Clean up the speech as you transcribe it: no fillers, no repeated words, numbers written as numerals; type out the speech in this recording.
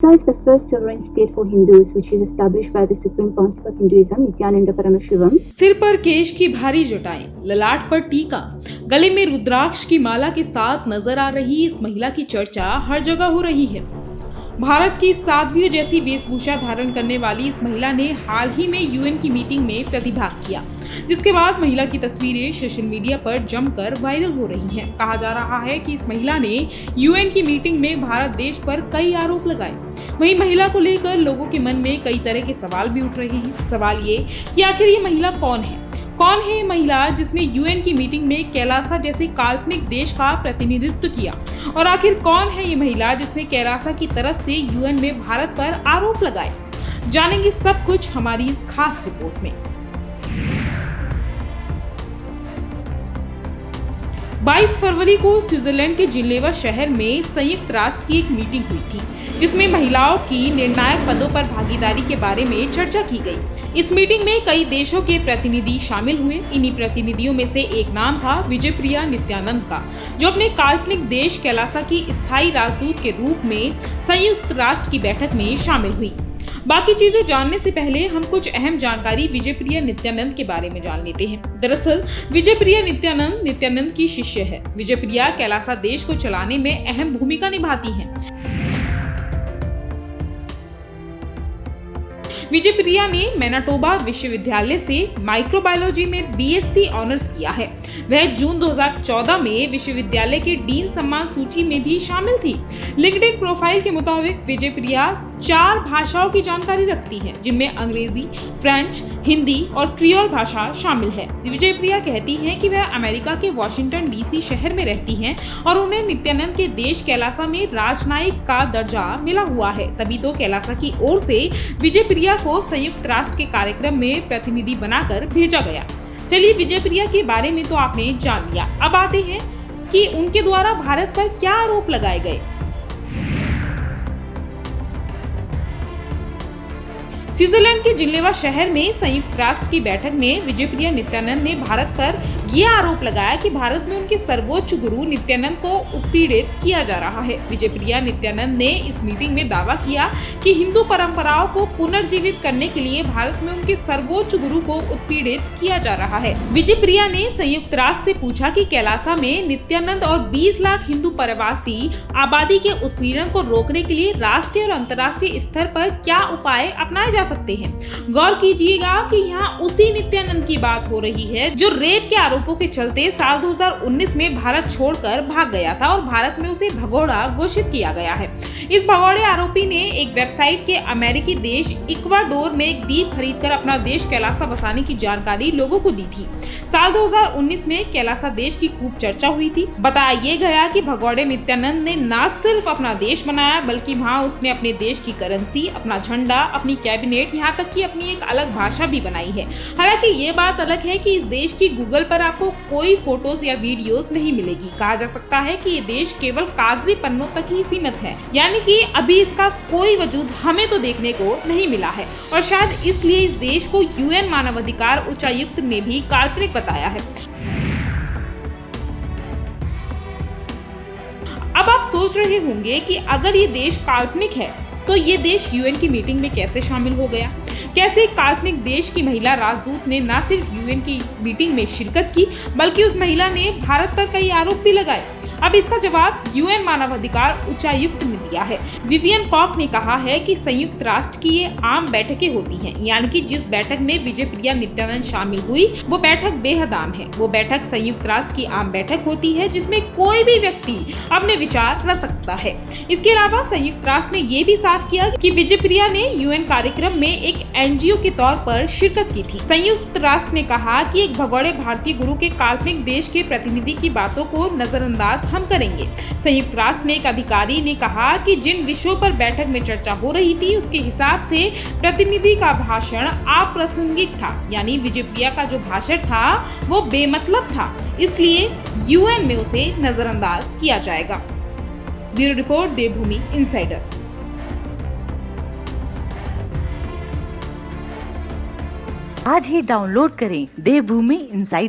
Orissa is the first sovereign state for Hindus, which is established by the Supreme Pontiff of Hinduism, Nityananda Paramashivam. सिर पर केश की भारी जटाएं, ललाट पर टीका, गले में रुद्राक्ष की माला के साथ नजर आ रही इस महिला की चर्चा हर जगह हो रही है। भारत की साध्वियों जैसी वेशभूषा धारण करने वाली इस महिला ने हाल ही में यूएन की मीटिंग में प्रतिभाग किया, जिसके बाद महिला की तस्वीरें सोशल मीडिया पर जमकर वायरल हो रही हैं। कहा जा रहा है कि इस महिला ने यूएन की मीटिंग में भारत देश पर कई आरोप लगाए। वहीं महिला को लेकर लोगों के मन में कई तरह के सवाल भी उठ रहे हैं। सवाल ये कि आखिर ये महिला कौन है ये महिला जिसने यूएन की मीटिंग में कैलासा जैसे काल्पनिक देश का प्रतिनिधित्व किया, और आखिर कौन है ये महिला जिसने कैलासा की तरफ से यूएन में भारत पर आरोप लगाए। जानेंगे सब कुछ हमारी इस खास रिपोर्ट में। 22 फरवरी को स्विट्जरलैंड के जिनेवा शहर में संयुक्त राष्ट्र की एक मीटिंग हुई थी, जिसमें महिलाओं की निर्णायक पदों पर भागीदारी के बारे में चर्चा की गई। इस मीटिंग में कई देशों के प्रतिनिधि शामिल हुए। इन्हीं प्रतिनिधियों में से एक नाम था विजयप्रिया नित्यानंद का, जो अपने काल्पनिक देश कैलासा की स्थायी राजदूत के रूप में संयुक्त राष्ट्र की बैठक में शामिल हुई। बाकी चीजें जानने से पहले हम कुछ अहम जानकारी विजयप्रिया नित्यानंद के बारे में जान लेते हैं। दरअसल विजयप्रिया नित्यानंद की शिष्य है। विजयप्रिया कैलासा देश को चलाने में अहम भूमिका निभाती हैं। विजयप्रिया ने मैनाटोबा विश्वविद्यालय से माइक्रोबायोलॉजी में बीएससी ऑनर्स किया है। वह जून 2014 में विश्वविद्यालय के डीन सम्मान सूची में भी शामिल थी। लिंक्डइन प्रोफाइल के मुताबिक विजयप्रिया 4 भाषाओं की जानकारी रखती है, जिनमें अंग्रेजी, फ्रेंच, हिंदी और क्रियोल भाषा शामिल है। विजयप्रिया कहती हैं कि वह अमेरिका के वॉशिंगटन डीसी शहर में रहती हैं और उन्हें नित्यानंद के देश कैलासा में राजनयिक का दर्जा मिला हुआ है। तभी तो कैलासा की ओर से विजयप्रिया को संयुक्त राष्ट्र के कार्यक्रम में प्रतिनिधि बनाकर भेजा गया। चलिए, विजयप्रिया के बारे में तो आपने जान लिया। अब आते हैं कि उनके द्वारा भारत पर क्या आरोप लगाए गए। स्विट्जरलैंड के जिनेवा शहर में संयुक्त राष्ट्र की बैठक में विजयप्रिया नित्यानंद ने भारत पर यह आरोप लगाया कि भारत में उनके सर्वोच्च गुरु नित्यानंद को उत्पीड़ित किया जा रहा है। विजयप्रिया नित्यानंद ने इस मीटिंग में दावा किया कि हिंदू परंपराओं को पुनर्जीवित करने के लिए भारत में उनके सर्वोच्च गुरु को उत्पीड़ित किया जा रहा है। विजयप्रिया ने संयुक्त राष्ट्र से पूछा कि कैलासा में नित्यानंद और 20 लाख हिंदू प्रवासी आबादी के उत्पीड़न को रोकने के लिए राष्ट्रीय और अंतर्राष्ट्रीय स्तर पर क्या उपाय अपनाए जा सकते हैं। गौर कीजिएगा कि यहाँ उसी नित्यानंद की बात हो रही है जो रेप के आरोपों के चलते साल 2019 में भारत छोड़कर भाग गया था और भारत में उसे भगोड़ा घोषित किया गया है। इस भगोड़े आरोपी ने एक वेबसाइट के अमेरिकी देश इक्वाडोर में एक द्वीप खरीदकर अपना देश कैलासा बसाने की जानकारी लोगों को दी थी। साल 2019 में कैलासा देश की खूब चर्चा हुई थी। बताया ये गया कि भगोड़े नित्यानंद ने न सिर्फ अपना देश बनाया, बल्कि वहाँ उसने अपने देश की करेंसी, अपना झंडा, अपनी कैबिनेट, यहाँ तक कि अपनी एक अलग भाषा भी बनाई है। हालांकि ये बात अलग है कि इस देश की गूगल पर आपको कोई फोटोज या वीडियोस नहीं मिलेगी। कहा जा सकता है कि ये देश केवल कागजी पन्नों तक ही सीमित है, यानी कि अभी इसका कोई वजूद हमें तो देखने को नहीं मिला है, और शायद इसलिए इस देश को यूएन मानवाधिकार उच्चायुक्त ने भी काल्पनिक बताया है। अब आप सोच रहे होंगे कि अगर ये देश काल्पनिक है तो ये देश यूएन की मीटिंग में कैसे शामिल हो गया। कैसे एक काल्पनिक देश की महिला राजदूत ने न सिर्फ यूएन की मीटिंग में शिरकत की, बल्कि उस महिला ने भारत पर कई आरोप भी लगाए। अब इसका जवाब यूएन मानवाधिकार उच्चायुक्त ने दिया है। विवियन कॉक ने कहा है कि संयुक्त राष्ट्र की ये आम बैठकें होती हैं, यानी कि जिस बैठक में विजयप्रिया नित्यानंद शामिल हुई वो बैठक बेहद आम है। वो बैठक संयुक्त राष्ट्र की आम बैठक होती है जिसमें कोई भी व्यक्ति अपने विचार रख सकता है। इसके अलावा संयुक्त राष्ट्र ने ये भी साफ किया कि विजयप्रिया ने यूएन कार्यक्रम में एक एनजीओ के तौर पर शिरकत की थी। संयुक्त राष्ट्र ने कहा कि एक भगोड़े भारतीय गुरु के काल्पनिक देश के प्रतिनिधि की बातों को नजरअंदाज हम करेंगे। संयुक्त राष्ट्र में एक अधिकारी ने कहा कि जिन विषयों पर बैठक में चर्चा हो रही थी उसके हिसाब से प्रतिनिधि का भाषण अप्रासंगिक था, यानी विजयप्रिया का जो भाषण था वो बेमतलब था, इसलिए यूएन में उसे नजरअंदाज किया जाएगा। ब्यूरो रिपोर्ट, देवभूमि इनसाइडर। आज ही डाउनलोड करें देवभूमि इनसाइडर।